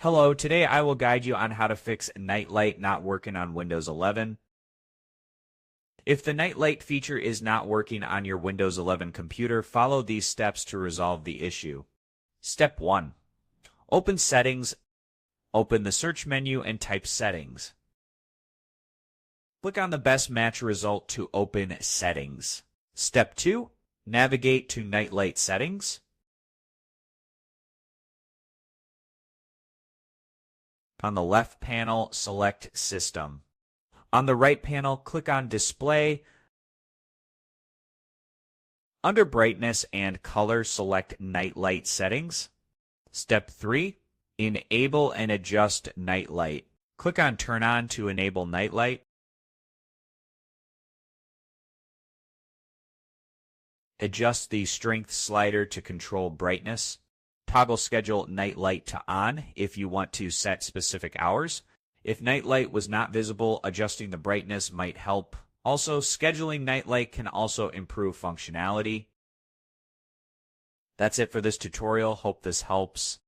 Hello, today I will guide you on how to fix nightlight not working on Windows 11. If the nightlight feature is not working on your Windows 11 computer, follow these steps to resolve the issue. Step 1. Open Settings. Open the search menu and type Settings. Click on the best match result to open Settings. Step 2. Navigate to Nightlight Settings. On the left panel, select System. On the right panel, click on Display. Under Brightness and Color, select Nightlight Settings. Step 3. Enable and adjust Nightlight. Click on Turn On to enable Nightlight. Adjust the strength slider to control brightness. Toggle Schedule Nightlight to On if you want to set specific hours. If nightlight was not visible, adjusting the brightness might help. Also, scheduling nightlight can also improve functionality. That's it for this tutorial. Hope this helps.